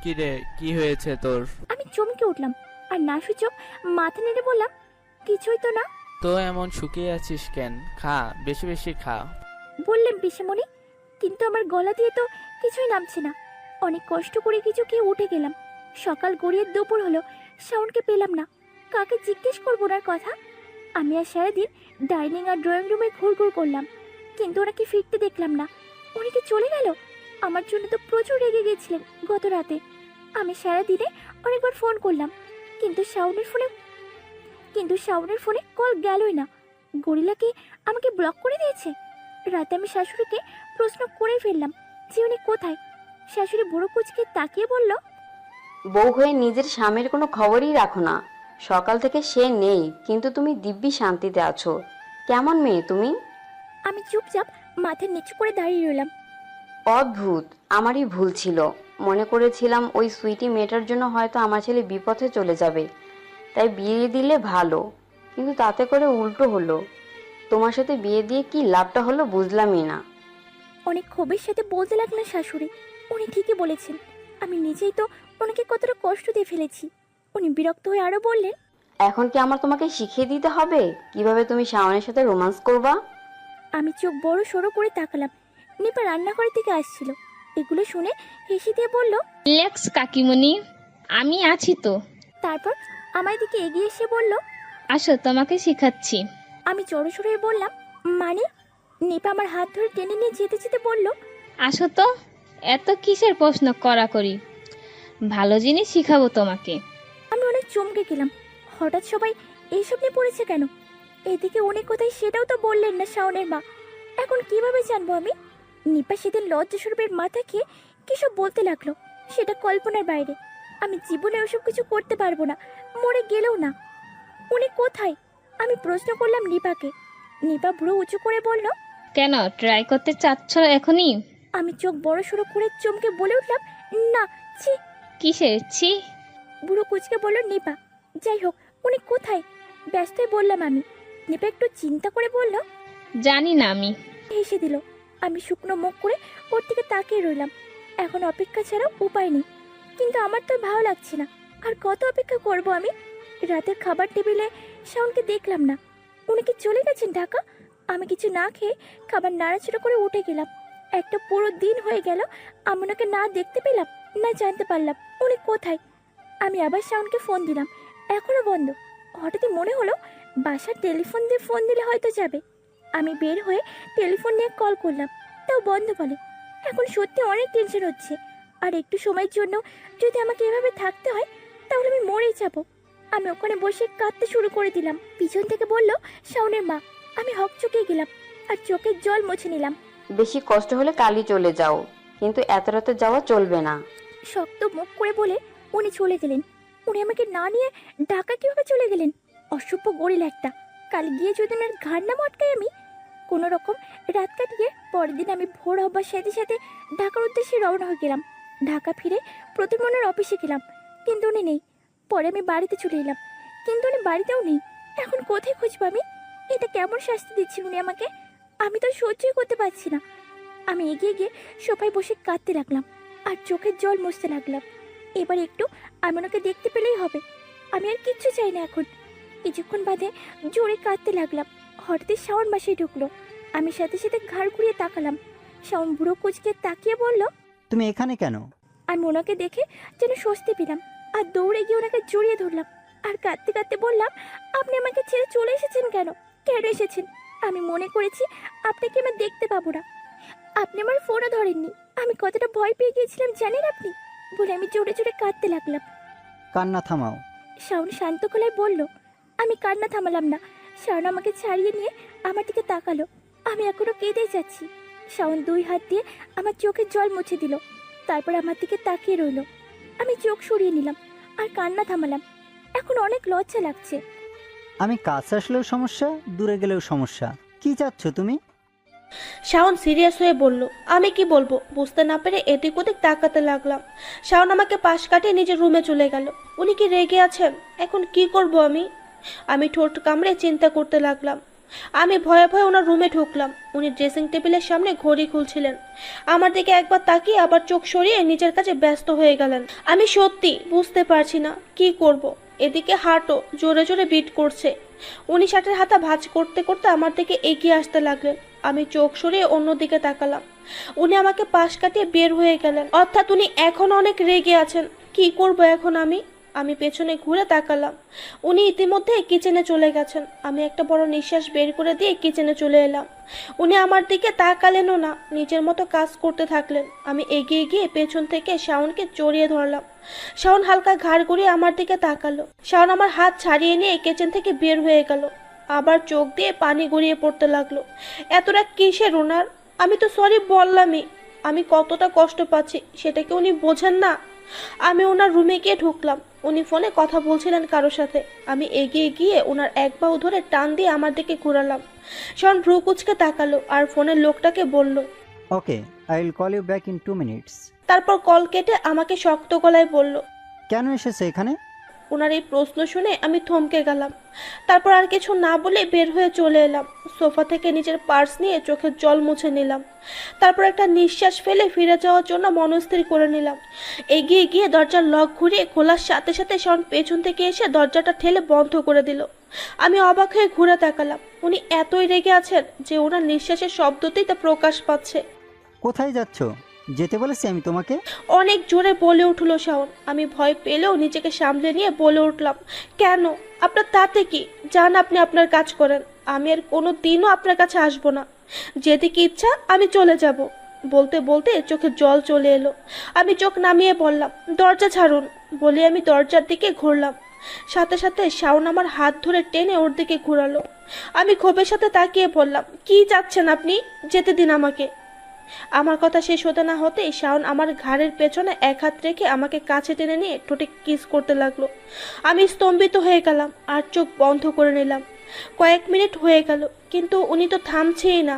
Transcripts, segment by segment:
কি রে, কি হয়েছে তোর? আমি চমকে উঠলাম আর না সূচক মাথা নেড়ে বললাম, কিছুই তো না। তো এমন শুকিয়ে আছিস কেন? খা, বেশি বেশি খা। বললেন পিসেমণি, কিন্তু আমার গলা দিয়ে তো কিছুই নামছে না। অনেক কষ্ট করে কিছু খেয়ে উঠে গেলাম। সকাল গড়িয়ে দুপুর হলো, শাওনকে পেলাম না। কাকে জিজ্ঞেস করবো ওনার কথা? আমি আর সারাদিন ডাইনিং আর ড্রয়িং রুমে ঘুরঘুর করলাম, কিন্তু ওনাকে ফিরতে দেখলাম না। উনি কি চলে গেল? আমার জন্য তো প্রচুর রেগে গেছিলেন গত রাতে। আমি সারাদিনে অনেকবার ফোন করলাম, কিন্তু শাওনের ফোনে কল গেলই না। গরিলা কি আমাকে ব্লক করে দিয়েছে? রাতে আমি শাশুড়িকে প্রশ্ন করে ফেললাম যে উনি কোথায়। শাশুড়ি বুড়ো কুচকে তাকিয়ে বলল, বউ হয়ে নিজের স্বামীর কোনো খবরই রাখো না। সকাল থেকে সে নেই, কিন্তু তুমি দিব্যি শান্তিতে আছো। কেমন মেয়ে তুমি! আমি চুপচাপ মাথা নিচু করে দাঁড়িয়ে রইলাম। অদ্ভুত, আমারই ভুল ছিল। মনে করেছিলাম ওই সুইটি মেয়েটার জন্য হয়তো আমার ছেলে বিপথে চলে যাবে, তাই বিয়ে দিলে ভালো। কিন্তু তাতে করে উল্টো হলো। তোমার সাথে বিয়ে দিয়ে কি লাভটা হলো বুঝলামই না। অনেক ক্ষোভের সাথে বলতে লাগলেন শাশুড়ি, উনি ঠিকই বলেছেন। আমি নিজেই তো ওনাকে কতটা কষ্ট দিয়ে ফেলেছি। উনি বিরক্ত হয়ে আরো বললেন, এখন কি আমার তোমাকে শিখিয়ে দিতে হবে কিভাবে তুমি শাওনের সাথে রোমান্স করবা? আমি চোখ বড় সড়ো করে তাকালাম। নিপা রান্নাঘর থেকে আসছিল। এগুলো শুনে হেসে দিয়ে বলল, রিল্যাক্স কাকিমণি, আমি আছি তো। তারপর আমার দিকে এগিয়ে এসে বলল, আসো, তোমাকে শিখাচ্ছি। আমি জড়সড় হয়ে বললাম, মানে? নিপা আমার হাত ধরে টেনে নিয়ে যেতে যেতে বলল, আসো তো, এত কিসের প্রশ্ন করি, ভালো জিনিস শিখাবো তোমাকে। আমি অনেক চমকে গেলাম। হঠাৎ সবাই এইসব নিয়ে পড়েছে কেন? এদিকে উনি কোথায় সেটাও তো বললেন না শাওনের মা। এখন কিভাবে জানবো আমি? নিপা সেদিন লজ্জা স্বরূপের মাথা খেয়ে কিসব বলতে লাগলো, সেটা কল্পনার বাইরে। আমি জীবনে ওসব কিছু করতে পারবো না, মরে গেলেও না। উনি কোথায়? আমি প্রশ্ন করলাম নিপাকে। নিপা ভ্রু উঁচু করে বলল, কেন ট্রাই করতে চাচ্ছ এখনই? আমি চোখ বড় সড়ো করে চমকে বলে উঠলাম, না, ছি। কিসের ছি? বুড়ো কুচকে বলল নিপা। যাই হোক, উনি কোথায়? ব্যস্ত হয়ে বললাম আমি। নিপা একটু চিন্তা করে বলল, জানি না আমি। হেসে দিল। আমি শুকনো মুখ করে ওর দিকে তাকিয়ে রইলাম। এখন অপেক্ষা ছাড়া উপায় নেই, কিন্তু আমার তো ভালো লাগছে না। আর কত অপেক্ষা করব আমি? রাতের খাবার টেবিলে শাওনকে দেখলাম না। উনি কি চলে গেছেন ঢাকা? আমি কিছু না খেয়ে খাবার নাড়াচাড়া করে উঠে গেলাম। একটা পুরো দিন হয়ে গেল আমি ওনাকে না দেখতে পেলাম, না জানতে পারলাম উনি কোথায়। আমি আবার শাওনকে ফোন দিলাম, এখনো বন্ধ। হঠাৎই মনে হলো বাসার টেলিফোন দিয়ে ফোন দিলে হয়তো যাবে। আমি বের হয়ে টেলিফোন নিয়ে কল করলাম, তাও বন্ধ বলে। এখন সত্যি অনেক টেনশন হচ্ছে। আর একটু সময়ের জন্য যদি আমাকে এভাবে থাকতে হয়, তাহলে আমি মরেই যাব। আমি ওখানে বসে কাঁদতে শুরু করে দিলাম। পিছন থেকে বলল শাওনের মা। আমি হকচকে গেলাম আর চোখের জল মুছে নিলাম। বেশি কষ্ট হলে কালই চলে যাও, কিন্তু এত রাতে যাওয়া চলবে না। শক্ত মুখ করে বলে উনি চলে গেলেন। উনি আমাকে না নিয়ে ঢাকা কিভাবে চলে গেলেন? অসভ্য গরিল একটা। কাল গিয়ে যদি ওনার ঘাড় না মটকাই আমি। কোনো রকম রাত কাটিয়ে পরের দিন আমি ভোর হবার সাথে সাথে ঢাকার উদ্দেশ্যে রওনা হয়ে গেলাম। ঢাকা ফিরে প্রতিমনের অফিসে গেলাম, কিন্তু উনি নেই। পরে আমি বাড়িতে চলে এলাম, কিন্তু উনি বাড়িতেও নেই। এখন কোথায় খুঁজবো আমি? এটা কেমন শাস্তি দিচ্ছেন উনি আমাকে? আমি তো সহ্যই করতে পারছি না। আমি এগিয়ে গিয়ে সোফায় বসে কাঁদতে লাগলাম আর চোখের জল মুছতে লাগলাম। এবার একটু আমি ওনাকে দেখতে পেলেই হবে। আমি আর কিচ্ছু চাই না এখন। কিছুক্ষণ বাদে জোরে কাঁদতে লাগলাম। হঠাৎই শাওন বাসায় ঢুকলো। আমি সাথে সাথে ঘাড় ঘুরিয়ে তাকালাম। শাওন বুড়ো কুচকে তাকিয়ে বলল, তুমি এখানে কেন? আমি ওনাকে দেখে যেন স্বস্তি পেলাম আর দৌড়ে গিয়ে ওনাকে জড়িয়ে ধরলাম আর কাঁদতে কাঁদতে বললাম, আপনি আমাকে ছেড়ে চলে এসেছেন কেন? কেন এসেছেন? আমি মনে করেছি আপনাকে আমি দেখতে পাবো না। আপনি আমার ফোনও ধরেননি। আমি কতটা ভয় পেয়ে গিয়েছিলাম জানেন আপনি? বলে আমি জোরে জোরে কাঁদতে লাগলাম। কান্না থামাও। শাওন শান্ত গলায় বলল। আমি কান্না থামালাম না। শাওন আমাকে ছাড়িয়ে নিয়ে আমার দিকে তাকালো। আমি এখনো কেঁদেই যাচ্ছি। শাওন দুই হাত দিয়ে আমার চোখের জল মুছে দিল, তারপর আমার দিকে তাকিয়ে রইল। আমি চোখ সরিয়ে নিলাম আর কান্না থামালাম। এখন অনেক লজ্জা লাগছে। আমি কাছে আসলেও সমস্যা, দূরে গেলেও সমস্যা। কি চাচ্ছ তুমি? শাওন সিরিয়াস হয়ে বলল। আমি কি বলবো বুঝতে না পেরে এদিক ওদিক তাকাতে লাগলাম। শাওন আমাকে পাশ কাটিয়ে নিজের রুমে চলে গেল। উনি কি রেগে আছেন? এখন কি করব আমি? আমি ঠোঁট কামড়ে চিন্তা করতে লাগলাম। আমি ভয়ে ভয়ে ওনার রুমে ঢুকলাম। উনি ড্রেসিং টেবিলের সামনে ঘড়ি খুলছিলেন। আমার দিকে একবার তাকিয়ে আবার চোখ সরিয়ে নিজের কাছে ব্যস্ত হয়ে গেলেন। আমি সত্যি বুঝতে পারছি না কি করব। এদিকে হার্টও জোরে জোরে বিট করছে। উনি শার্টের হাতা ভাঁজ করতে করতে আমার দিকে এগিয়ে আসতে লাগলেন। আমি চোখ সরিয়ে অন্যদিকে তাকালাম। উনি আমাকে পাশ কাটিয়ে বের হয়ে গেলেন, অর্থাৎ উনি এখন অনেক রেগে আছেন। কি করব এখন আমি পেছনে ঘুরে তাকালাম। উনি ইতিমধ্যে কিচেনে চলে গেছেন। আমি একটা বড় নিঃশ্বাস বের করে দিয়ে কিচেনে চলে এলাম। উনি আমার দিকে তাকালেনও না, নিজের মতো কাজ করতে থাকলেন। আমি এগিয়ে গিয়ে পেছন থেকে শাওনকে জড়িয়ে ধরলাম। শাওন হালকা ঘাড় ঘুরিয়ে আমার দিকে তাকালো। শাওন আমার হাত ছাড়িয়ে নিয়ে কিচেন থেকে বের হয়ে গেল। আবার চোখ দিয়ে পানি গড়িয়ে পড়তে লাগলো। এতটা কিসের ওনার? আমি তো সরি বললামই। আমি কতটা কষ্ট পাচ্ছি সেটা কি উনি বোঝেন না? আমি ওনার রুমে গিয়ে ঢুকলাম। উনি ফোনে কথা বলছিলেন কারোর সাথে। আমি এগিয়ে গিয়ে ওনার এক বাহু ধরে টান দিয়ে আমার দিকে ঘোরালাম। শাওন ভ্রু কুচকে তাকালো আর ফোনের লোকটাকে বলল। Okay, I will call you back in 2 minutes. তারপর কল কেটে আমাকে শক্ত গলায় বলল। কেন এসেছে এখানে? ওনার এই প্রশ্ন শুনে আমি থমকে গেলাম। তারপর আর কিছু না বলে বের হয়ে চলে এলাম। সোফা থেকে নিজের পার্স নিয়ে চোখের জল মুছে নিলাম। তারপর একটা নিঃশ্বাস ফেলে ফিরে যাওয়ার জন্য মনস্থির করে নিলাম। এগিয়ে গিয়ে দরজার লক ঘুরিয়ে খোলার সাথে সাথে শাওন পেছন থেকে এসে দরজাটা ঠেলে বন্ধ করে দিল। আমি অবাক হয়ে ঘুরে তাকালাম। উনি এতই রেগে আছেন যে ওনার নিঃশ্বাসের শব্দতেই তা প্রকাশ পাচ্ছে। কোথায় যাচ্ছ? যেতে বলেছি আমি তোমাকে। অনেক জোরে বলে উঠল শাওন। আমি ভয় পেলেও নিজেকে সামলে নিয়ে বলে উঠলাম, কেন? আপনার তাতে কি? যান, আপনি আপনার কাজ করেন। আমি আর কোনো দিনও আপনার কাছে আসবো না। যেদিকে ইচ্ছা আমি চলে যাব। বলতে বলতে চোখে জল চলে এলো। আমি চোখ নামিয়ে বললাম, দরজা ছাড়ুন। বলে আমি দরজার দিকে ঘুরলাম। সাথে সাথে শাওন আমার হাত ধরে টেনে ওর দিকে ঘুরালো। আমি ক্ষোভের সাথে তাকিয়ে বললাম, কি চাচ্ছেন আপনি? যেতে দিন আমাকে। আমার কথা শেষ হতে না হতেই শাওন আমার ঘাড়ের পেছনে এক হাত রেখে আমাকে কাছে টেনে নিয়ে ঠোঁটে কিস করতে লাগলো। আমি স্তম্ভিত হয়ে গেলাম আর চোখ বন্ধ করে নিলাম। কয়েক মিনিট হয়ে গেল, কিন্তু উনি তো থামছেই না।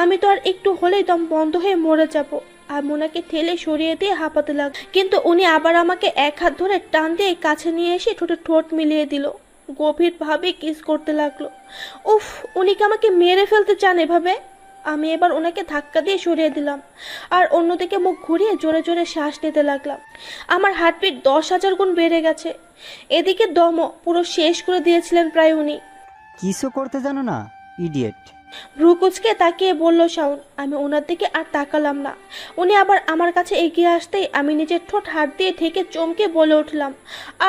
আমি তো আর একটু হলেই দম বন্ধ হয়ে মরে যাব। আমি ওনাকে ঠেলে সরিয়ে দিয়ে হাঁপাতে লাগলো, কিন্তু উনি আবার আমাকে এক হাত ধরে টান দিয়ে কাছে নিয়ে এসে ঠোঁটে ঠোঁট মিলিয়ে দিল। গভীরভাবে কিস করতে লাগলো। উফ, উনি কি আমাকে মেরে ফেলতে চান এভাবে? আমি এবার ওনাকে ধাক্কা দিয়ে সরিয়ে দিলাম আর অন্যদিকে মুখ ঘুরিয়ে জোরে জোরে শ্বাস নিতে লাগলাম। আমার হার্টবিট 10,000 গুণ বেড়ে গেছে। এদিকে দমও পুরো শেষ করে দিয়েছিলেন প্রায় উনি। কিছু করতে জানো না, ইডিয়েট। ভ্রু কুচকে তাকিয়ে বলল শাওন। আমি ওনার দিকে আর তাকালাম না। উনি আবার আমার কাছে এগিয়ে আসতেই আমি নিজের ঠোঁট হাত দিয়ে ঢেকে চমকে বলে উঠলাম,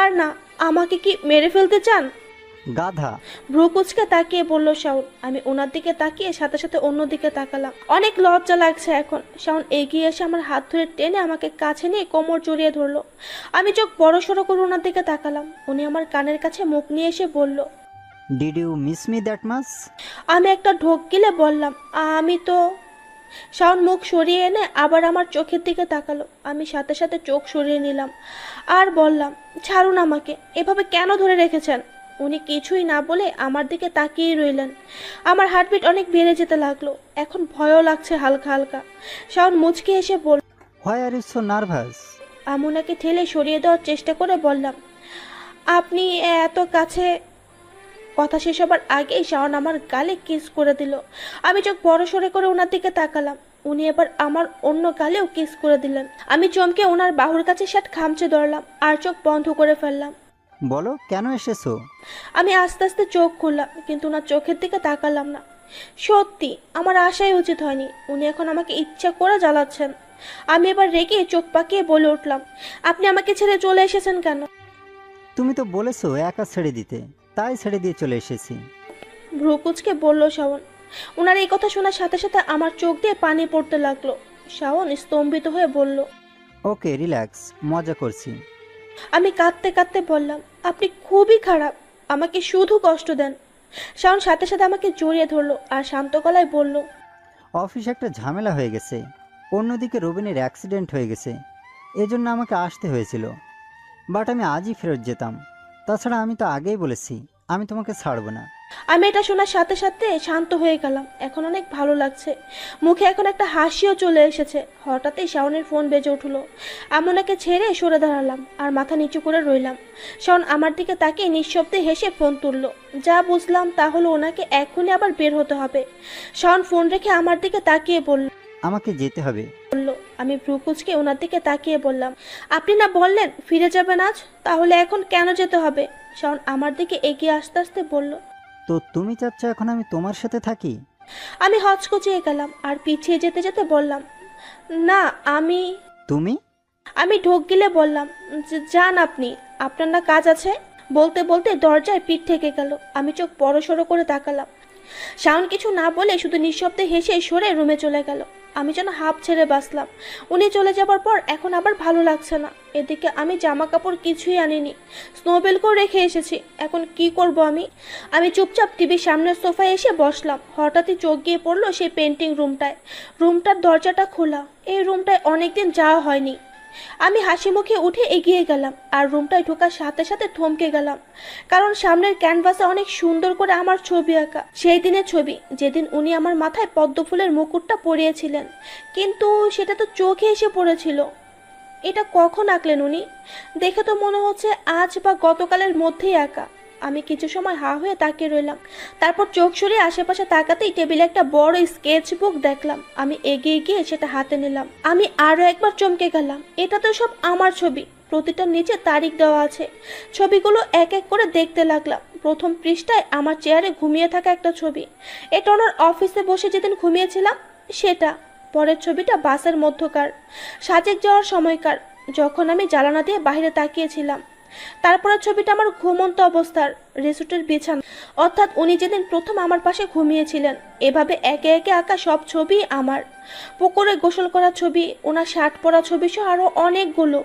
আর না, আমাকে কি মেরে ফেলতে চান? গাধা। ভ্রু কুচকে তাকিয়ে বলল শাওন। আমি ওনার দিকে তাকিয়ে সাথে সাথে অন্যদিকে তাকালাম। অনেক লজ্জা লাগছে এখন। শাওন এগিয়ে এসে আমার হাত ধরে টেনে আমাকে কাছে নিয়ে কোমর জড়িয়ে ধরলো। আমি চোখ বড় সড়ো করে ওনার দিকে তাকালাম। উনি আমার কানের কাছে মুখ নিয়ে এসে বলল, did you miss me that much? আমি একটা ঢোক গিলে বললাম, আমি তো। শাওন মুখ সরিয়ে এনে আবার আমার চোখের দিকে তাকালো। আমি সাথে সাথে চোখ সরিয়ে নিলাম আর বললাম, ছাড়ুন আমাকে। এভাবে কেন ধরে রেখেছেন? উনি কিছুই না বলে আমার দিকে তাকিয়েই রইলেন। আমার হার্টবিট অনেক বেড়ে যেতে লাগলো। এখন ভয়ও লাগছে হালকা হালকা। শাওন মুচকে এসে বলল, why are you so nervous? আমি ওনাকে ঠেলে সরিয়ে দেওয়ার চেষ্টা করে বললাম, আপনি এত কাছে। কথা শেষ হবার আগেই শাওন আমার গালে কিস করে দিল। আমি চোখ বড় সরে করে ওনার দিকে তাকালাম। উনি এবার আমার অন্য গালেও কিস করে দিলেন। আমি চমকে ওনার বাহুর কাছে শার্ট খামচে ধরলাম আর চোখ বন্ধ করে ফেললাম। বলো, কেন এসেছো? আমি আস্তে আস্তে চোখ খুললাম, কিন্তু ওনার চোখের দিকে তাকালাম না। সত্যি আমার আশাই উচিত হয়নি। উনি এখন আমাকে ইচ্ছা করে জ্বালাচ্ছেন। আমি এবার রেগে চোখ পাকিয়ে বলে উঠলাম, আপনি আমাকে ছেড়ে চলে এসেছেন কেন? তুমি তো বলেছো একা ছেড়ে দিতে, তাই ছেড়ে দিয়ে চলে এসেছি। ভ্রু কুচকে বলল শাওন। ওনার এই কথা শোনার সাথে সাথে আমার চোখ দিয়ে পানি পড়তে লাগলো। শাওন স্তম্ভিত হয়ে বলল, ওকে, রিল্যাক্স, মজা করছি। আমি কাঁদতে কাঁদতে বললাম, আপনি খুবই খারাপ, আমাকে শুধু কষ্ট দেন। শাওন সাথে সাথে আমাকে জড়িয়ে ধরলো আর শান্ত গলায় বলল, অফিসে একটা ঝামেলা হয়ে গেছে। অন্যদিকে রবিনের অ্যাক্সিডেন্ট হয়ে গেছে, এজন্য আমাকে আসতে হয়েছিল। বাট আমি আজই ফেরত যেতাম। তাছাড়া আমি তো আগেই বলেছি আমি তোমাকে ছাড়বো না। আমি এটা শোনার সাথে সাথে শান্ত হয়ে গেলাম। এখন অনেক ভালো লাগছে, মুখে এখন একটা হাসিও চলে এসেছে। হঠাৎই শাওনের ফোন বেজে উঠলো। আমি ওনাকে ছেড়ে সরে দাঁড়ালাম আর মাথা নিচু করে রইলাম। শাওন আমার দিকে তাকিয়ে নিঃশব্দে হেসে ফোন তুললো। যা বুঝলাম তা হলো ওনাকে এখনই আবার বের হতে হবে। শাওন ফোন রেখে আমার দিকে তাকিয়ে বলল। আমাকে যেতে হবে। আমি ভ্রু কুঁচকে ওনার দিকে তাকিয়ে বললাম, আপনি না বললেন ফিরে যাবেন আজ, তাহলে এখন কেন যেতে হবে? শাওন আমার দিকে এগিয়ে আসতে আসতে বলল। তো তুমি চাচ্ছ এখন আমি তোমার সাথে থাকি? আমি হচকুচিয়ে গেলাম আর পিছিয়ে যেতে যেতে বললাম, না তুমি? আমি ঢোক গিলে বললাম, যান আপনি, আপনার না কাজ আছে? বলতে বলতে দরজায় পিঠ ঠেকে গেল। আমি চোখ বড়সড় করে তাকালাম। শাওন কিছু না বলে শুধু নিঃশব্দে হেসে সরে রুমে চলে গেল। আমি যেন হাঁপ ছেড়ে বাঁচলাম। উনি চলে যাবার পর এখন আবার ভালো লাগছে না। এদিকে আমি জামা কাপড় কিছুই আনিনি, স্নোবেলকেও রেখে এসেছি। এখন কি করব আমি? আমি চুপচাপ টিভির সামনের সোফায় এসে বসলাম। হঠাৎই চোখ গিয়ে পড়লো সেই পেন্টিং রুমটায়। রুমটার দরজাটা খোলা। এই রুমটায় অনেকদিন যাওয়া হয়নি। আমি হাসি মুখে উঠে এগিয়ে গেলাম আর রুমটায় ঢোকার সাথে সাথে থমকে গেলাম, কারণ সামনের ক্যানভাসে অনেক সুন্দর করে আমার ছবি আঁকা। সেই দিনের ছবি যেদিন উনি আমার মাথায় পদ্ম ফুলের মুকুটটা পরিয়েছিলেন, কিন্তু সেটা তো চোখে এসে পড়েছিল। এটা কখন আঁকলেন উনি? দেখে তো মনে হচ্ছে আজ বা গতকালের মধ্যেই আঁকা। আমি কিছু সময় হা হয়ে তাকিয়ে রইলাম। তারপর চোখ সরিয়ে আশেপাশে তাকাতেই টেবিলে একটা বড় স্কেচ বুক দেখলাম। আমি এগিয়ে গিয়ে সেটা হাতে নিলাম। আমি আরো একবার চমকে গেলাম। এটা তো সব আমার ছবি, প্রতিটার নিচে তারিখ দেওয়া আছে। ছবিগুলো এক এক করে দেখতে লাগলাম। প্রথম পৃষ্ঠায় আমার চেয়ারে ঘুমিয়ে থাকা একটা ছবি। এটা ওনার অফিসে বসে যেদিন ঘুমিয়েছিলাম সেটা। পরের ছবিটা বাসের মধ্যকার, সাজেক যাওয়ার সময়কার, যখন আমি জানালা দিয়ে বাইরে তাকিয়েছিলাম। তারপরের ছবিটা আমার ঘুমন্ত অবস্থার, রিসোর্টের বিছানা, অর্থাৎ উনি যেদিন প্রথম আমার পাশে ঘুমিয়েছিলেন। এভাবে একে একে আঁকা সব ছবি আমার। পুকুরে গোসল করা ছবি, ওনার শার্ট পরা ছবি সহ আরো অনেকগুলো।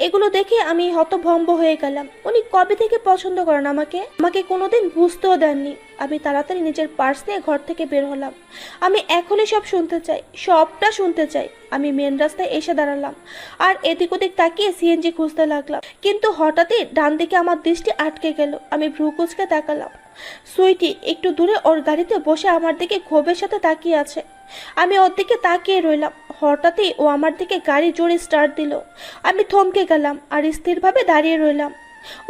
এগুলো দেখে আমি হতভম্ব হয়ে গেলাম। উনি কবে থেকে পছন্দ করেন আমাকে কোনোদিন বুঝতেও দেননি। আমি তাড়াতাড়ি নিজের পার্স নিয়ে ঘর থেকে বের হলাম। আমি এখনই সব শুনতে চাই, সবটা শুনতে চাই। আমি মেন রাস্তায় এসে দাঁড়ালাম আর এদিক ওদিক তাকিয়ে সিএনজি খুঁজতে লাগলাম, কিন্তু হঠাৎই ডান দিকে আমার দৃষ্টি আটকে গেল। আমি ভ্রু কুঁচকে তাকালাম। সুইটি একটু দূরে ওর গাড়িতে বসে আমার দিকে ক্ষোভের সাথে তাকিয়ে আছে। আমি ওর দিকে তাকিয়ে রইলাম। হঠাৎই ও আমার দিকে গাড়ি জোরে স্টার্ট দিল। আমি থমকে গেলাম আর স্থিরভাবে দাঁড়িয়ে রইলাম।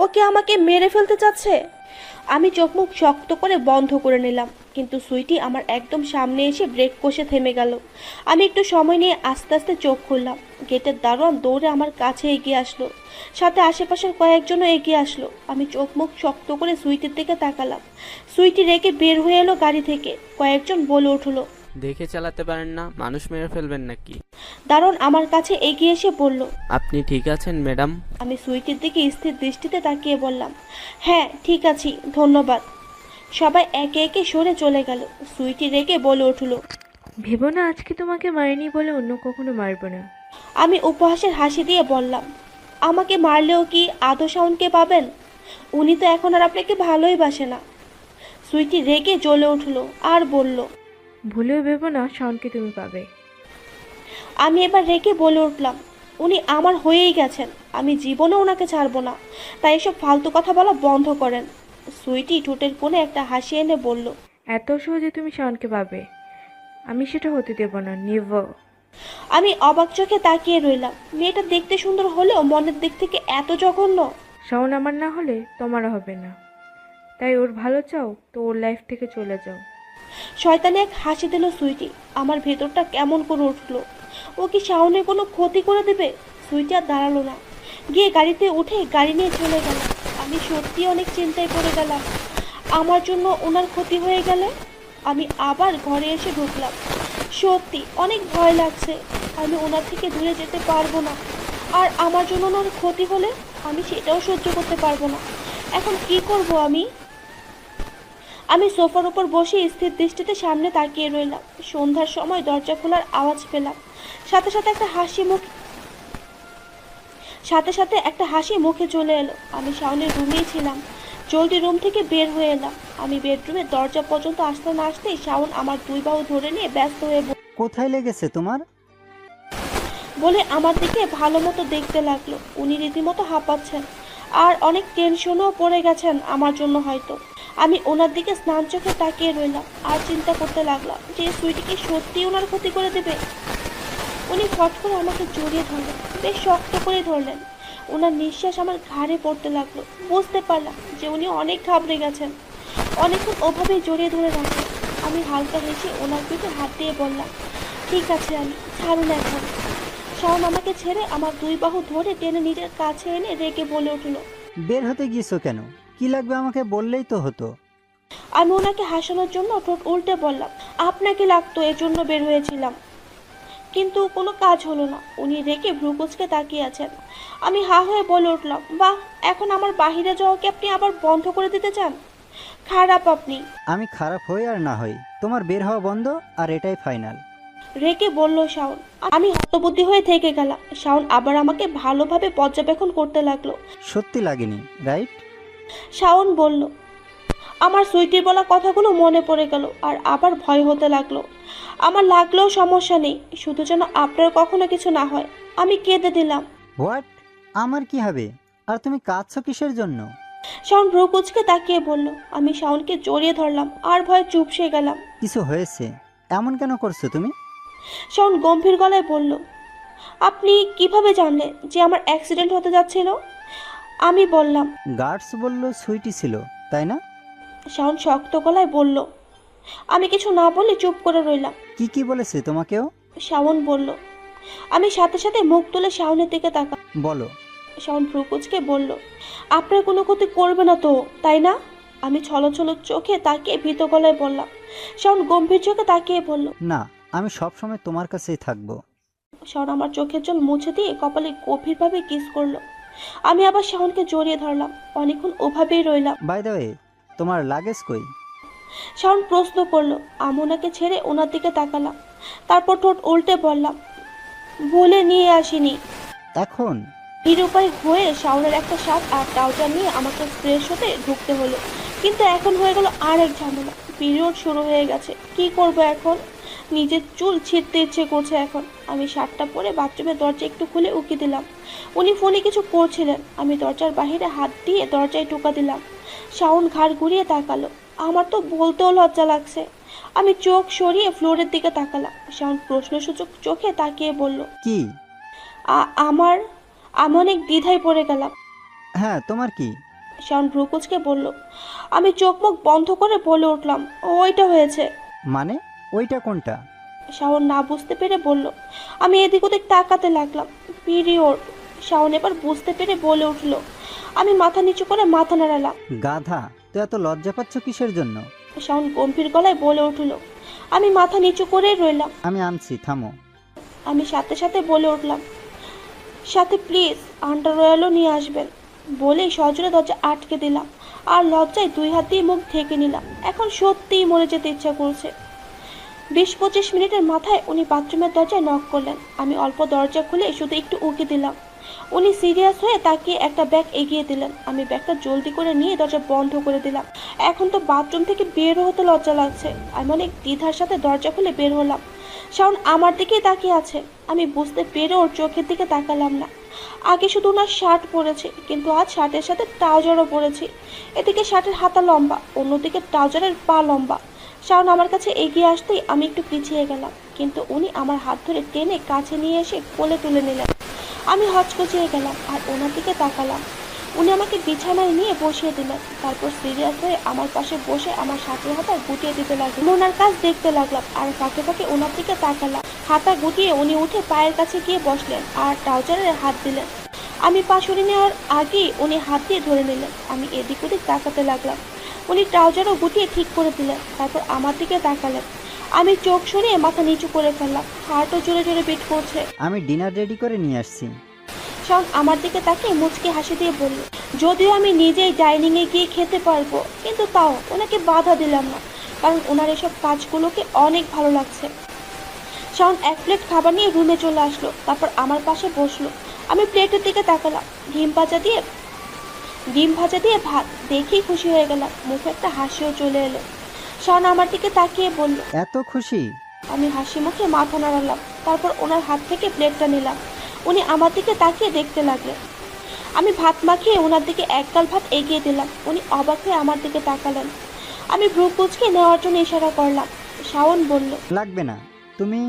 ও কি আমাকে মেরে ফেলতে চাচ্ছে? আমি চোখ মুখ শক্ত করে বন্ধ করে নিলাম, কিন্তু সুইটি আমার একদম সামনে এসে ব্রেক কষে থেমে গেল। আমি একটু সময় নিয়ে আস্তে আস্তে চোখ খুললাম। গেটের দারোয়ান দৌড়ে আমার কাছে এগিয়ে আসলো, সাথে আশেপাশের কয়েকজনও এগিয়ে আসলো। আমি চোখ মুখ শক্ত করে সুইটির দিকে তাকালাম। সুইটি রেগে বের হয়ে এলো গাড়ি থেকে। কয়েকজন বলে উঠলো, দেখে চালাতে পারেন না, মানুষ মেরে ফেলবেন নাকি? দারোয়ান আমার কাছে এগিয়ে এসে বলল, আপনি ঠিক আছেন ম্যাডাম? আমি সুইটির দিকে স্থির দৃষ্টিতে তাকিয়ে বললাম, হ্যাঁ ঠিক আছি, ধন্যবাদ। সবাই একে একে সরে চলে গেল। সুইটি রেগে বলে উঠল, ভেবো না আজকে তোমাকে মারিনি বলে অন্য কখনো মারবো না। আমি উপহাসের হাসি দিয়ে বললাম, আমাকে মারলেও কি আদৌ শাওনকে পাবেন? উনি তো এখন আর আপনাকে ভালোই বাসে না। সুইটি রেগে জ্বলে উঠল আর বলল, ভুলেও ভেবো না শাওনকে তুমি পাবে। আমি এবার রেগে বলে উঠলাম, উনি আমার হয়েই গেছেন, আমি জীবনে ওনাকে ছাড়বো না, তাই এসব ফালতু কথা বলা বন্ধ করেন। সুইটি ঠোঁটের কোণে একটা হাসি এনে বলল, এত সহজে তুমি শাওনকে পাবে আমি সেটা হতে দেব না, নেভার। আমি অবাক চোখে তাকিয়ে রইলাম। মেয়েটা দেখতে সুন্দর হলেও মনের দিক থেকে এত জঘন্য। শাওন আমার না হলে তোমারও হবে না, তাই ওর ভালো চাও তো ওর লাইফ থেকে চলে যাও। শয়তানে এক হাসি দিল সুইটি। আমার ভেতরটা কেমন করে উঠলো। ও কি শাওনের কোনো ক্ষতি করে দেবে? সুইটি আর দাঁড়ালো না, গিয়ে গাড়িতে উঠে গাড়ি নিয়ে চলে গেল। আমি সত্যি অনেক চিন্তায় পড়ে গেলাম। আমার জন্য ওনার ক্ষতি হয়ে গেলে? আমি আবার ঘরে এসে ঢুকলাম। সত্যি অনেক ভয় লাগছে। আমি ওনার থেকে দূরে যেতে পারবো না, আর আমার জন্য ওনার ক্ষতি হলে আমি সেটাও সহ্য করতে পারবো না। এখন কি করব আমি সোফার উপর বসে স্থির দৃষ্টিতে সামনে তাকিয়ে রইলাম। সন্ধ্যার সময় দরজা খোলার আওয়াজ পেলাম। সাথে সাথে একটা হাসি মুখে চলে এলো। আমি শাওনের রুমেই ছিলাম। জলদি রুম থেকে বের হয়ে এলাম। আমি বেডরুমের দরজা পর্যন্ত আসতে না আসতেই শাওন আমার দুই বাহু ধরে নিয়ে ব্যস্ত হয়ে কোথায় লেগেছে তোমার? বলে আমার দিকে ভালো মতো দেখতে লাগলো। উনি রীতিমতো হাঁপাচ্ছেন আর অনেক টেনশনও পড়ে গেছেন আমার জন্য হয়তো। আমি ওনার দিকে স্নান চোখে তাকিয়ে রইলাম আর চিন্তা করতে লাগলাম যে সুইটি কি সত্যি ওনার ক্ষতি করে দেবে। উনি ফট করে আমাকে জড়িয়ে ধরলেন, বেশ শক্ত করে ধরলেন। ওনার নিঃশ্বাস আমার ঘাড়ে পড়তে লাগলো। বুঝতে পারলাম যে উনি অনেক ঘাবড়ে গেছেন। অনেকক্ষণ ওভাবেই জড়িয়ে ধরে রাখলেন। আমি হালকা হেসে ওনার পিঠে হাত দিয়ে বললাম, ঠিক আছে আমি, ছাড়ুন এখন। শাওন আমাকে ছেড়ে আমার দুই বাহু ধরে টেনে নিজের কাছে এনে রেগে বলে উঠল, বের হতে গিয়েছো কেন? কি লাগবে আমাকে বললেই তো হতো। আমি ওনাকে হাসানোর জন্য ঠোঁট উল্টে বললাম, আপনাকে লাগতো এজন্য বের হয়েছিলাম। কিন্তু কোনো কাজ হলো না। উনি রেগে ভ্রুকুচকে তাকিয়ে আছেন। আমি হা হয়ে বলে উঠলাম, বাহ, এখন আমার বাহিরে যাওয়াকে আপনি আবার বন্ধ করে দিতে চান? খারাপ আপনি। আমি খারাপ হই আর না হই, তোমার বের হওয়া বন্ধ, আর এটাই ফাইনাল। রেগে বলল শাওন। আমি হতবুদ্ধি হয়ে থেকে গেলাম। শাওন আবার আমাকে ভালোভাবে পর্যবেক্ষণ করতে লাগলো। সত্যি লাগেনি, রাইট? শাওন বলল। আমার সুইটির বলা কথাগুলো মনে পড়ে গেল আর আবার ভয় হতে লাগলো। আমার লাগলেও সমস্যা নেই, শুধু যেন আপনার কখনো কিছু না হয়। আমি কেঁদে দিলাম। হোয়াট? আমার কি হবে? আর তুমি কাঁদছো কিসের জন্য? শাওন ভ্রুকুচকে তাকিয়ে বলল। আমি শাওনকে জড়িয়ে ধরলাম আর ভয়ে চুপসে গেলাম। কিছু হয়েছে? এমন কেন করছো তুমি? শাওন গম্ভীর গলায় বলল, আপনি কিভাবে জানলেন যে আমার অ্যাক্সিডেন্ট হতে যাচ্ছিল? আমি বললাম। গার্ডস বলল সুইটি ছিল, তাই না? শাওন শক্ত গলায় বলল। আমি কিছু না বলে চুপ করে রইলাম। কি কি বলেছে তোমাকেও? শাওন বলল। আমি সাথে সাথে মুখ তুলে শাওনের দিকে তাকা। বলো। শাওন ভ্রুকুচকে বলল, আপনার কোনো ক্ষতি করবে না তো, তাই না? আমি ছলছল চোখে তাকিয়ে ভীত গলায় বললাম। শাওন গম্ভীর চোখে তাকিয়ে বলল, না, আমি সবসময় তোমার কাছেই থাকবো। শাওন আমার চোখের জল মুছে দিয়ে কপালে গভীরভাবে কিস করলো। আমি আবার শাওনকে জড়িয়ে ধরলাম। অনেকক্ষণ ওভাবেই রইলাম। বাই দ্য ওয়ে, তোমার লাগেজ কই? শাওন প্রশ্ন করলো। আমি ওনাকে ছেড়ে ওনার দিকে তাকালাম। তারপর ঠোঁট উল্টে বললাম, বলে নিয়ে আসিনি। এখন? নিরুপায় হয়ে শাওনের একটা শার্ট আর ট্রাউজার নিয়ে আমাকে ফ্রেশ হতে ঢুকতে হলো। কিন্তু এখন হয়ে গেল আর এক ঝামেলা। পিরিয়ড শুরু হয়ে গেছে। কি করব এখন? নিজের চুল ছিঁড়তে ইচ্ছে করছে এখন। আমি শার্টটা পরে বাথরুমের দরজা একটু খুলে উকি দিলাম। উনি ফোনে কিছু করছিলেন। আমি দরজার বাহিরে হাত দিয়ে দরজায় টোকা দিলাম। শাওন ঘাড় ঘুরিয়ে তাকালো। আমার তো বলতেও লজ্জা লাগছে। আমি চোখ সরিয়ে ফ্লোরের দিকে তাকালাম। শাওন প্রশ্নসূচক চোখে তাকিয়ে বলল, কি? আমি অনেক দ্বিধায় পড়ে গেলাম। হ্যাঁ, তোমার কি? শাওন ভ্রুকুচকে বলল। আমি চোখ মুখ বন্ধ করে বলে উঠলাম, ওইটা হয়েছে। মানে? ওইটা কোনটা? শাওন না বুঝতে পেরে বলল। আমি এদিক ওদিক তাকাতে লাগলাম। পিরিয়ড। শাওন এবার বুঝতে পেরে বলে উঠল। আমি মাথা নিচু করে মাথা নাড়ালাম। গাধা, তো এত লজ্জা পাচ্ছ কিসের জন্য? শাওন গম্ভীর গলায় বলে উঠল। আমি মাথা নিচু করেই রইলাম। আমি আনছি, থামো। আমি সাথে সাথে বলে উঠলাম, সাথে প্লিজ আন্ডারওয়্যারও নিয়ে আসবেন। বলেই সজোরে দরজা আটকে দিলাম আর লজ্জায় দুই হাত দিয়ে মুখ ঢেকে নিলাম। এখন সত্যিই মরে যেতে ইচ্ছা করছে। 20-25 মিনিটের মাথায় উনি বাথরুমের দরজায় নক করলেন। আমি অল্প দরজা খুলে শুধু একটু উকি দিলাম। উনি সিরিয়াস হয়ে তাকিয়ে একটা ব্যাগ এগিয়ে দিলেন। আমি ব্যাগটা জলদি করে নিয়ে দরজা বন্ধ করে দিলাম। এখন তো বাথরুম থেকে বের হতে লজ্জা লাগছে। আমি অনেক দ্বিধার সাথে দরজা খুলে বের হলাম। শাওন আমার দিকেই তাকিয়ে আছে। আমি বুঝতে পেরে ওর চোখের দিকে তাকালাম না। আগে শুধু ওনার শার্ট পরেছে, কিন্তু আজ শার্টের সাথে ট্রাউজারও পরেছি। এদিকে শার্টের হাতা লম্বা, অন্যদিকে ট্রাউজারের পা লম্বা। শাওন আমার কাছে এগিয়ে আসতেই আমি একটু পিছিয়ে গেলাম, কিন্তু উনি আমার হাত ধরে টেনে কাছে নিয়ে এসে কোলে তুলে নিলেন। আমি হচকচিয়ে গেলাম আর ওনার দিকে তাকালাম। উনি আমাকে বিছানায় নিয়ে বসিয়ে দিলেন। তারপর সিরিয়াস হয়ে আমার পাশে বসে আমার শার্টের হাতা গুটিয়ে দিতে লাগলেন। ওনার কাজ দেখতে লাগলাম আর ফাঁকে ফাঁকে ওনার দিকে তাকালাম। হাতা গুটিয়ে উনি উঠে পায়ের কাছে গিয়ে বসলেন আর ট্রাউজারে হাত দিলেন। আমি পা সরিয়ে নেওয়ার আগেই উনি হাত দিয়ে ধরে নিলেন। আমি এদিক ওদিক তাকাতে লাগলাম। উনি ট্রাউজারও গুটিয়ে ঠিক করে দিলেন। তারপর আমার দিকে তাকালেন। আমি চোখ সরিয়ে মাথা নিচু করে ফেললাম। হার্টও জোরে জোরে বিট করছে। আমি ডিনার রেডি করে নিয়ে আসছি। শাওন আমার দিকে তাকিয়ে মুচকি হাসি দিয়ে বলল, যদিও আমি নিজেই ডাইনিংয়ে গিয়ে খেতে পারবো, কিন্তু তাও ওনাকে বাধা দিলাম না, কারণ ওনার এসব কাজগুলোকে অনেক ভালো লাগছে। শাওন এক প্লেট খাবার নিয়ে রুমে চলে আসলো। তারপর আমার পাশে বসলো। আমি প্লেটের দিকে তাকালাম। ডিম ভাজা দিয়ে ভাত দেখেই খুশি হয়ে গেলাম। মুখে একটা হাসিও চলে এলো। শাওন আমার দিকে তাকিয়ে বলল, এত খুশি? আমি হাসি মুখে মাথা নাড়ালাম। তারপর ওনার হাত থেকে প্লেটটা নিলাম। উনি আমার দিকে তাকিয়ে দেখতে লাগলেন। আমি ভাত মাখিয়ে ওনার দিকে এক গাল ভাত এগিয়ে দিলাম। উনি অবাক হয়ে আমার দিকে তাকালেন। আমি ভ্রু কুচকে নেওয়ার জন্য ইশারা করলাম। শাওন বলল, লাগবে না, তুমি।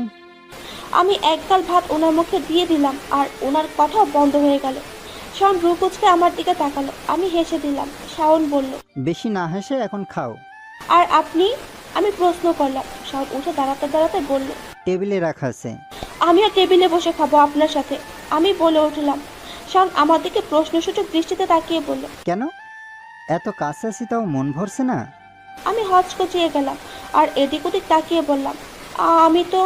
আমি এক গাল ভাত ওনার মুখে দিয়ে দিলাম আর ওনার কথাও বন্ধ হয়ে গেল। শাওন ভ্রু কুচকে আমার দিকে তাকালো। আমি হেসে দিলাম। শাওন বলল, বেশি না হেসে এখন খাও। আর আপনি? আমি প্রশ্ন করলাম। শাওন উঠে দাঁড়াতে দাঁড়াতে বলল, টেবিলে রাখা আছে। আমিও টেবিলে বসে খাবো আপনার সাথে। আমি বলে উঠলাম। শাওন আমার দিকে প্রশ্নসূচক দৃষ্টিতে তাকিয়ে বলল, কেন? এত কাছে আছি তাও মন ভরছে না? আমি হচকচিয়ে গেলাম আর এদিক ওদিক তাকিয়ে বললাম, আমি তো।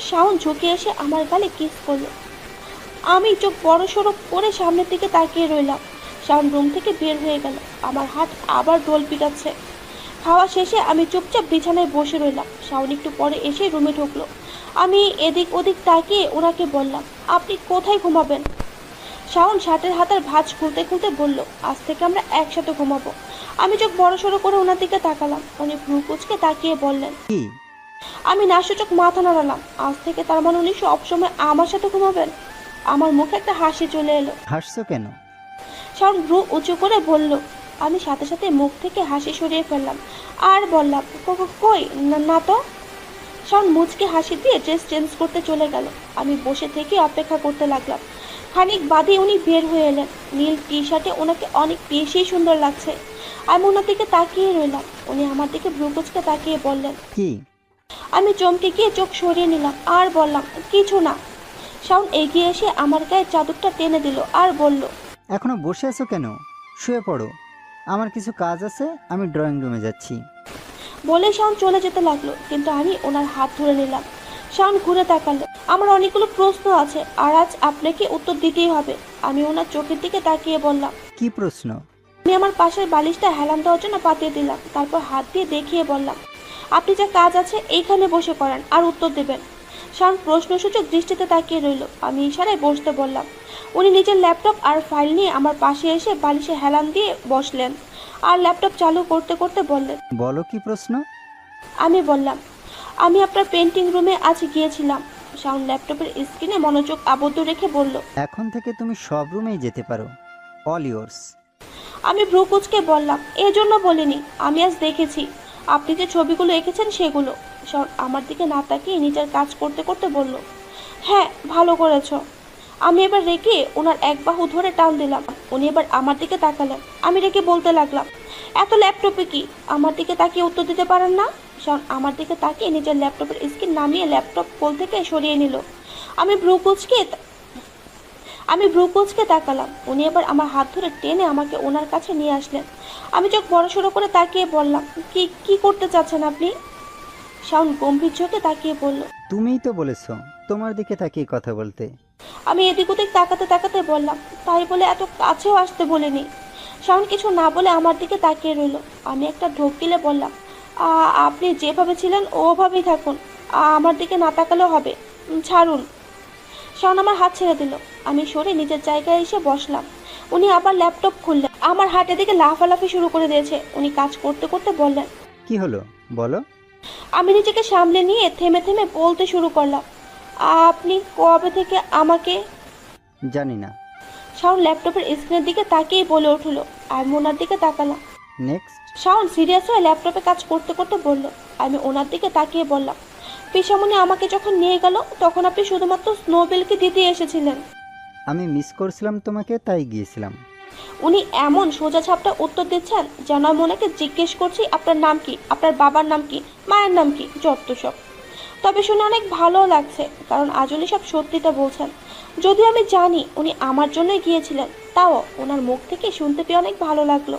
শাওন ঝুঁকে এসে আমার গালে কিস করলো। আমি চোখ বড় সড়ো করে সামনের দিকে তাকিয়ে রইলাম। শাওন রুম থেকে বের হয়ে গেল। আমার হাত আবার ডোল পিটাচ্ছে। খাওয়া শেষে আমি চুপচাপ বিছানায় বসে রইলাম। শাওন একটু পরে এসে রুমে ঢুকলো। আমি এদিক ওদিক তাকিয়ে ওনাকে বললাম, আপনি কোথায় ঘুমাবেন? শাওন শার্টের হাতার ভাঁজ খুলতে খুলতে বলল, আজ থেকে আমরা একসাথে ঘুমাবো। আমি চোখ বড় সড়ো করে ওনার দিকে তাকালাম। উনি ভ্রু কুঁচকে তাকিয়ে বললেন, কি? আমি নাসূচক মাথা নাড়ালাম। আজ থেকে তার মানে উনি সবসময় আমার সাথে ঘুমাবেন? আমার মুখে একটা হাসি চলে এলো। হাসছো কেন? শাওন ভ্রু উঁচু করে বলল। আমি সাথে সাথে মুখ থেকে হাসি সরিয়ে ফেললাম আর বললাম, কই না তো। শাওন মুচকে হাসি দিয়ে ড্রেস চেঞ্জ করতে চলে গেল। আমি বসে থেকে অপেক্ষা করতে লাগলাম। খানিক বাদে উনি বের হয়ে এলেন। নীল টি শার্টে ওনাকে অনেক বেশি সুন্দর লাগছে। আমি ওনার দিকে তাকিয়ে রইলাম। উনি আমার দিকে ভ্রু কুঁচকে তাকিয়ে বললেন, কি? আমি চমকে গিয়ে চোখ সরিয়ে নিলাম আর বললাম, কিছু না। শাওন এগিয়ে এসে আমার গায়ে চাদরটা টেনে দিল আর বলল, এখনো বসে আছো কেন? শুয়ে পড়ো, আমার কিছু কাজ আছে, আমি ড্রয়িং রুমে যাচ্ছি। বলে শাওন চলে যেতে লাগলো, কিন্তু আমি ওনার হাত ধরে নিলাম। শাওন ঘুরে তাকালো। আমার অনেকগুলো প্রশ্ন আছে আর আজ আপনাকে উত্তর দিতেই হবে। আমি ওনার চোখের দিকে তাকিয়ে বললাম, কি প্রশ্ন? আমি আমার পাশের বালিশটা হেলান দেওয়ার জন্য পাতিয়ে দিলাম। তারপর হাত দিয়ে দেখিয়ে বললাম, আপনি যা কাজ আছে এইখানে বসে করেন আর উত্তর দেবেন। শাওন প্রশ্নসূচক দৃষ্টিতে তাকিয়ে রইল। আমি ইশারায় বসতে বললাম। উনি নিজের ল্যাপটপ আর ফাইল নিয়ে আমার পাশে এসে বালিশে হেলান দিয়ে বসলেন আর ল্যাপটপ চালু করতে করতে বললেন, বলো কি প্রশ্ন? আমি বললাম, আমি আপনার পেন্টিং রুমে আজ গিয়েছিলাম। শাওন ল্যাপটপের স্ক্রিনে মনোযোগ আবদ্ধ রেখে বলল, এখন থেকে তুমি সব রুমেই যেতে পারো, অল ইয়োর্স। আমি ভ্রু কুঁচকে বললাম, এজন্য বলিনি, আমি আজ দেখেছি আপনি যে ছবিগুলো এঁকেছেন সেগুলো। শাওন আমার দিকে না তাকিয়ে নিজের কাজ করতে করতে বলল, হ্যাঁ ভালো করেছ। আমি এবার রেখে ওনার এক বাহু ধরে টান দিলাম। উনি এবার আমার দিকে তাকালেন। আমি রেখে বলতে লাগলাম, এত ল্যাপটপে কি? আমার দিকে তাকিয়ে উত্তর দিতে পারেন না? শাওন আমার দিকে তাকিয়ে নিজের ল্যাপটপের স্ক্রিন নামিয়ে ল্যাপটপ কোল থেকে সরিয়ে নিল। আমি ভ্রু কুঁচকে তাকালাম। উনি এবার আমার হাত ধরে টেনে আমাকে ওনার কাছে নিয়ে আসলেন। আমি চোখ বড় সড়ো করে তাকিয়ে বললাম, কি কি করতে চাচ্ছেন আপনি? শাওন গম্ভীর চোখে তাকিয়ে বলল, তুমিই তো বলেছো তোমার দিকে তাকিয়ে কথা বলতে। আমি এদিক ওদিক তাকাতে তাকাতে বললাম, তাই বলে এত কাছেও আসতে বলিনি। শাওন কিছু না বলে আমার দিকে তাকিয়ে রইল। আমি একটা ঢোক গিলে বললাম, আপনি যেভাবে ছিলেন ওভাবেই থাকুন, আমার দিকে না তাকালেও হবে, ছাড়ুন। শাওন আমার হাত ছেড়ে দিল। আমি সরে নিজের জায়গায় এসে বসলাম। উনি আবার ল্যাপটপ খুললেন। আমার হাতের দিকে লাফালাফি শুরু করে দিয়েছে। উনি কাজ করতে করতে বললেন, কি হলো বলো? আমি নিজেকে সামলে নিয়ে থেমে থেমে বলতে শুরু করলাম, আপনি কবে থেকে আমাকে। জানি না। শাওন ল্যাপটপের স্ক্রিনের দিকে তাকিয়ে বলে উঠল। আমি ওনার দিকে তাকালাম। নেক্সট। শাওন সিরিয়াস হয়ে ল্যাপটপে কাজ করতে করতে বলল। আমি ওনার দিকে তাকিয়ে বললাম, পিসামণি আমাকে যখন নিয়ে গেল তখন আপনি শুধুমাত্র স্নোবেলকে দিতে এসেছিলেন। আমি মিস করছিলাম তোমাকে, তাই গিয়েছিলাম। উনি এমন সোজা ছাপটা উত্তর দিচ্ছেন যেন আমি ওনাকে জিজ্ঞেস করছি আপনার নাম কি, আপনার বাবার নাম কি, মায়ের নাম কি, যত সব। তবে শুনে অনেক ভালো লাগছে, কারণ আজ উনি সব সত্যিটা বলছেন। যদিও আমি জানি উনি আমার জন্যই গিয়েছিলেন, তাও ওনার মুখ থেকে শুনতে পেয়ে অনেক ভালো লাগলো।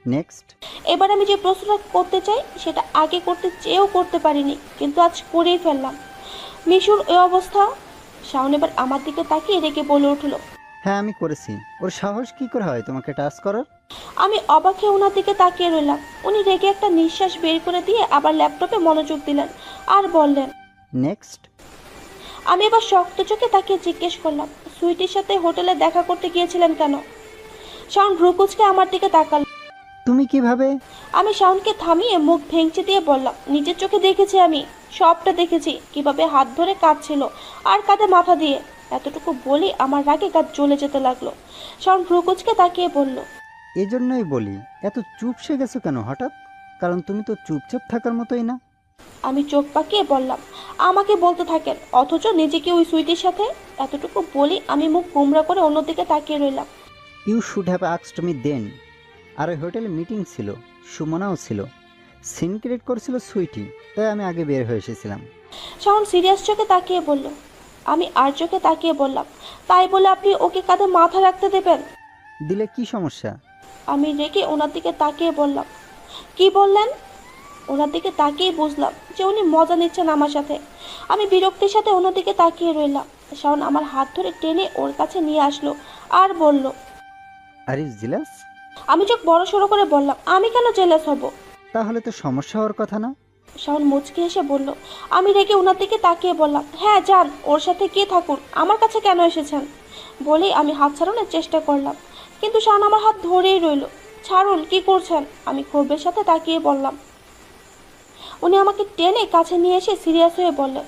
নেক্সট। এবার আমি যে প্রশ্নটা করতে চাই সেটা আগে করতে চেয়েও করতে পারিনি, কিন্তু আজ করেই ফেললাম। মিশুর এই অবস্থা। শাওন এবার আমার দিকে তাকিয়ে রেগে বলে উঠল, হ্যাঁ আমি করেছি। ওর সাহস কি করে হয় তোমাকে টাচ করার? আমি অবাক হয়ে ওনার দিকে তাকিয়ে রইলাম। উনি রেগে একটা নিঃশ্বাস বের করে দিয়ে আবার ল্যাপটপে মনোযোগ দিলেন আর বললেন, নেক্সট। আমি এবার শক্ত চোখে তাকিয়ে জিজ্ঞেস করলাম, সুইটির সাথে হোটেলে দেখা করতে গিয়েছিলেন কেন? শাওন ভ্রু কুঁচকে আমার দিকে তাকাল। তুমি কিভাবে? আমি শাওনকে থামিয়ে মুখ ভেঙচি দিয়ে বললাম, নিজের চোখে দেখেছি, আমি সবটা দেখেছি, কিভাবে হাত ধরে কাঁদছিল আর কাঁধে মাথা দিয়ে। এতটুকু বলি আমার রাগে কাজ জ্বলে যেতে লাগলো। শাওন ভ্রু কুঁচকে তাকিয়ে বলল, এজন্যই বলি, এত চুপসে গেছো কেন হঠাৎ? কারণ তুমি তো চুপচাপ থাকার মতোই না। আমি চোখ পাকিয়ে বললাম, আমাকে বলতে থাকেন, অথচ নিজেকে ওই সুইটির সাথে। এতটুকু বলি আমি মুখ গোমরা করে অন্যদিকে তাকিয়ে রইলাম। You should have asked me then. আর ওই হোটেলে মিটিং ছিল, সুমনাও ছিল, সিন ক্রিয়েট করছিল সুইটি, তাই আমি আগে বের হয়ে এসেছিলাম। শাওন সিরিয়াস চোখে তাকিয়ে বলল। আমি আর চোখে তাকিয়ে বললাম, তাই বলে আপনি ওকে কাঁধে মাথা রাখতে দেবেন? দিলে কি সমস্যা? আমি রেগে ওনার দিকে তাকিয়ে বললাম। কি বললেন? ওনার দিকে তাকিয়ে বুঝলাম যে উনি মজা নিচ্ছেন আমার সাথে। আমি বিরক্তির সাথে ওনার দিকে তাকিয়ে রইলাম। শাওন আমার হাত ধরে টেনে ওর কাছে নিয়ে আসলো আর বলল। Are you jealous? আমি চোখ বড় সড়ো করে বললাম, আমি কেন জেলাস হব? তাহলে তো সমস্যা হওয়ার কথা না। শাওন মুচকি হেসে বলল। আমি রেগে ওনার দিকে তাকিয়ে বললাম, হ্যাঁ যান, ওর সাথে গিয়ে থাকুন, আমার কাছে কেন এসেছেন? বলেই আমি হাত ছাড়ানোর চেষ্টা করলাম, কিন্তু শাওন আমার হাত ধরেই রইল। ছাড়ুন, কি করছেন? আমি ক্ষোভের সাথে তাকিয়ে বললাম। উনি আমাকে টেনে কাছে নিয়ে এসে সিরিয়াস হয়ে বললেন।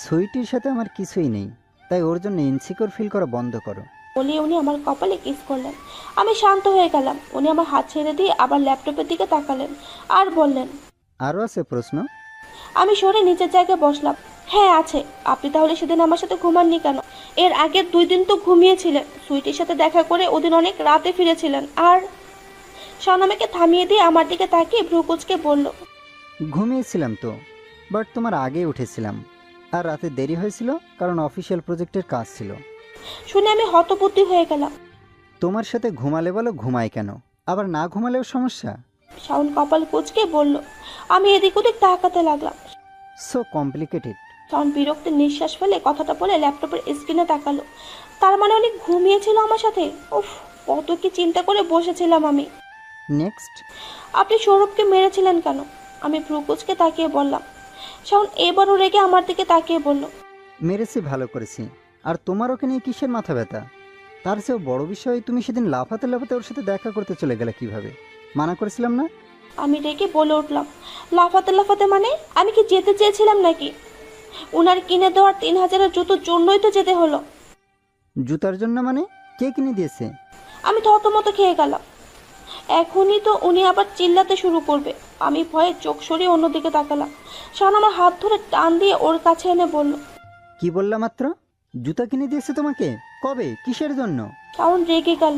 সুইটির সাথে আমার কিছুই নেই, তাই ওর জন্য ইনসিকিউর ফিল করা বন্ধ করো। বলে উনি আমার কপালে কিস করলেন। আমি শান্ত হয়ে গেলাম। উনি আমার হাত ছেড়ে দিয়ে আবার ল্যাপটপের দিকে তাকালেন আর বললেন, আরও আছে প্রশ্ন? আমি সরে নিচের জায়গায় বসলাম। হ্যাঁ আছে। আপনি তাহলে সেদিন আমার সাথে ঘুমাননি কেন? এর আগের 2 দিন তো ঘুমিয়েছিলেন, সুইটির সাথে দেখা করে ওদিন অনেক রাতে ফিরেছিলেন। আর শাওন আমাকে থামিয়ে দিয়ে আমার দিকে তাকিয়ে ভ্রুকুচকে বলল। ঘুমিয়েছিলাম তো, বাট তোমার আগেই উঠেছিলাম। আর রাতে দেরি হয়েছিল কারণ অফিসিয়াল প্রজেক্টের কাজ ছিল। শুনে আমি হতবুদ্ধি হয়ে গেলাম। তোমার সাথে ঘুমালে বলো ঘুমাই কেন, আবার না ঘুমালেও সমস্যা? শাওন কপাল কুচকে বলল। আমি এদিক ওদিক তাকাতে লাগলাম। So complicated. শাওন বিরক্তির নিঃশ্বাস ফেলে কথাটা বলে ল্যাপটপের স্ক্রিনে তাকালো। তার মানে উনি ঘুমিয়েছিল আমার সাথে? উফ, কত কি চিন্তা করে বসেছিলাম আমি। নেক্সট। আপনি সৌরভকে মেরেছিলেন কেন? আমি ভ্রুকুচকে তাকিয়ে বললাম। শাওন এবারও রেগে আমার দিকে তাকিয়ে বলল। মেরেছি, ভালো করেছি। আর তোমার ওকে নিয়ে কিসের মাথা ব্যথা? তার চেয়েও বড় বিষয়, তুমি সেদিন লাফাতে লাফাতে ওর সাথে দেখা করতে চলে গেলে কিভাবে? মানা করেছিলাম না? আমি রেগে বলে উঠলাম। লাফাতে লাফাতে মানে? আমি কি যেতে চেয়েছিলাম নাকি? উনার কিনে দেওয়ার 3000-এর জুতোর জন্যই তো যেতে হলো। জুতার জন্য মানে? কে কিনে দিয়েছে? আমি থতমত খেয়ে গেলাম। এখনই তো উনি আবার চিল্লাতে শুরু করবে। আমি ভয়ে চোখ সরিয়ে অন্যদিকে তাকালাম। শাওন আমার হাত ধরে টান দিয়ে ওর কাছে এনে বলল। কি বললা মাত্র? জুতা কিনে দিয়েছে তোমাকে? কবে? কিসের জন্য? শাওন রেগে গেল।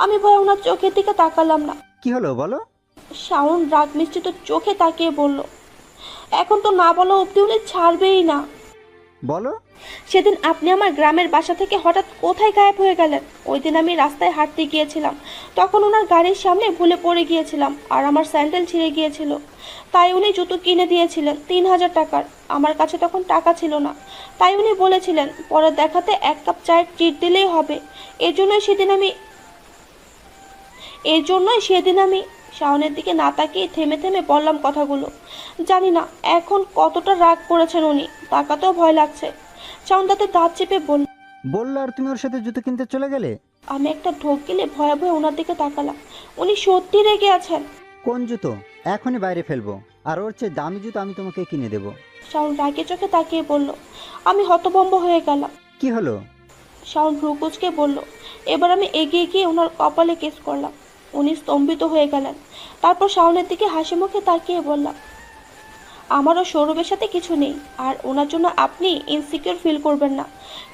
আমি ভয়ে ওনার চোখের দিকে তাকালাম না। কি হলো বলো? শাওন রাগ মিশ্রিত চোখে তাকিয়ে বলল। এখন তো না বলা অবধি উনি ছাড়বেই না। বলো। সেদিন আপনি আমার গ্রামের বাসা থেকে হঠাৎ কোথায় গায়েব হয়ে গেলেন? ওই দিন আমি রাস্তায় হাঁটতে গিয়েছিলাম, তখন ওনার গাড়ির সামনে ভুলে পড়ে গিয়েছিলাম আর আমার স্যান্ডেল ছিঁড়ে গিয়েছিল। তাই উনি জুতো কিনে দিয়েছিলেন 3000 টাকার। আমার কাছে তখন টাকা ছিল না, তাই উনি বলেছিলেন পরে দেখাতে 1 কাপ চায়ের ট্রিট দিলেই হবে। এজন্যই সেদিন আমি শাওনের দিকে না তাকিয়ে থেমে থেমে বললাম কথাগুলো। জানি না এখন কতটা রাগ করেছেন উনি, তাকাতেও ভয় লাগছে। শাওন তাতে দাঁত চেপে বলল। বললো আর তুমি ওর সাথে জুতো কিনতে চলে গেলে? আমি একটা ঢোক গেলে ভয়ে ভয়ে ওনার দিকে তাকালাম। উনি সত্যি রেগে আছেন। কোন জুতো? এখনই বাইরে ফেলবো, আর ওর চেয়ে দামি জুতো আমি তোমাকে কিনে দেবো। শাওন রাগে চোখে তাকিয়ে বলল। আমি হতভম্ব হয়ে গেলাম। কি হলো? শাওন ভ্রুকুচকে বলল। এবার আমি এগিয়ে গিয়ে ওনার কপালে কিস করলাম। উনি স্তম্ভিত হয়ে গেলেন। তারপর শাওনের দিকে হাসি মুখে তাকিয়ে বললাম, আমারও সৌরভের সাথে কিছু নেই, আর ওনার জন্য আপনি ইনসিকিউর ফিল করবেন না,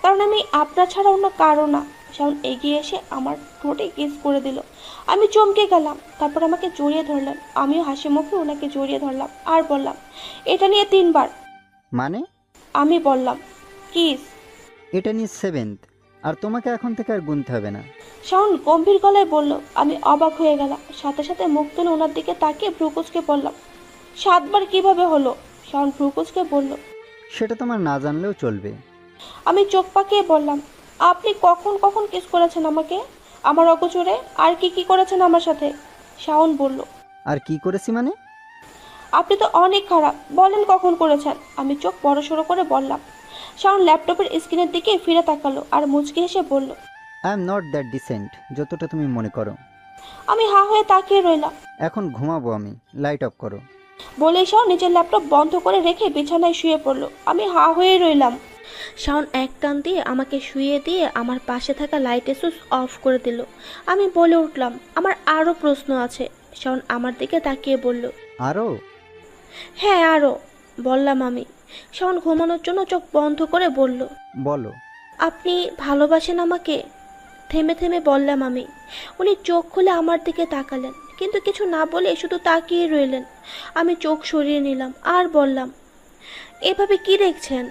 কারণ আমি আপনার ছাড়া অন্য কারো না। শাওন এগিয়ে এসে আমার ঠোঁটে কিস করে দিল। আমি চমকে গেলাম। তারপর আমাকে জড়িয়ে ধরলেন। আমিও হাসি মুখে ওনাকে জড়িয়ে ধরলাম আর বললাম, এটা নিয়ে 3 বার। মানে? আমি বললাম, কিস। এটা নিয়ে 7th, আর তোমাকে এখন থেকে আর গুনতে হবে না। শাওন গম্ভীর গলায় বলল। আমি অবাক হয়ে গেলাম। সাথে সাথে মুখ তুলে ওনার দিকে তাকিয়ে ভ্রুকুচকে বললাম, 7 বার কিভাবে হলো? শাওন ভ্রুকুচকে বলল। সেটা তোমার না জানলেও চলবে। আমি চোখ পাকিয়ে বললাম, আপনি কখন কখন কিস করেছেন আমাকে, আমার অগোচরে? আর কি কি করেছেন আমার সাথে? শাওন বলল। আর কি করেছি মানে? আপনি তো অনেক খারাপ, বলেন কখন করেছেন? আমি চোখ বড় সড়ো করে বললাম। শাওন ল্যাপটপের স্ক্রিনের দিকে ফিরে তাকালো আর মুচকি হেসে বলল, I am not that decent যতটা তুমি মনে করো। আমি হা হয়ে তাকিয়ে রইলাম। এখন ঘুমাবো আমি, লাইট অফ করো। বলেই শাওন নিজের ল্যাপটপ বন্ধ করে রেখে বিছানায় শুয়ে পড়ল। আমি হা হয়ে রইলাম। শাওন এক টান দিয়ে আমাকে শুয়ে দিয়ে আমার পাশে থাকা লাইটের সুইচ অফ করে দিল। আমি বলে উঠলাম, আমার আরও প্রশ্ন আছে। শাওন আমার দিকে তাকিয়ে বলল, আরও? হ্যাঁ আরও, বললাম আমি। শাওন ঘুমানোর জন্য চোখ বন্ধ করে বলল, বলো। আপনি ভালোবাসেন আমাকে? থেমে থেমে বললাম আমি। উনি চোখ খুলে আমার দিকে তাকালেন, কিন্তু কিছু না বলে শুধু তাকিয়ে রইলেন। আমি চোখ সরিয়ে নিলাম আর বললাম, এভাবে কি দেখছেন?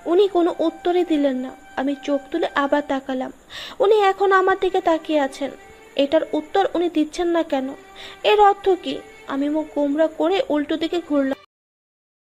উনি কোনো উত্তরই দিলেন না। আমি চোখ তুলে আবার তাকালাম। উনি এখন আমার দিকে তাকিয়ে আছেন। এটার উত্তর উনি দিচ্ছেন না কেন? এর অর্থ কি? আমি মুখ গোমড়া করে উল্টো দিকে ঘুরলাম।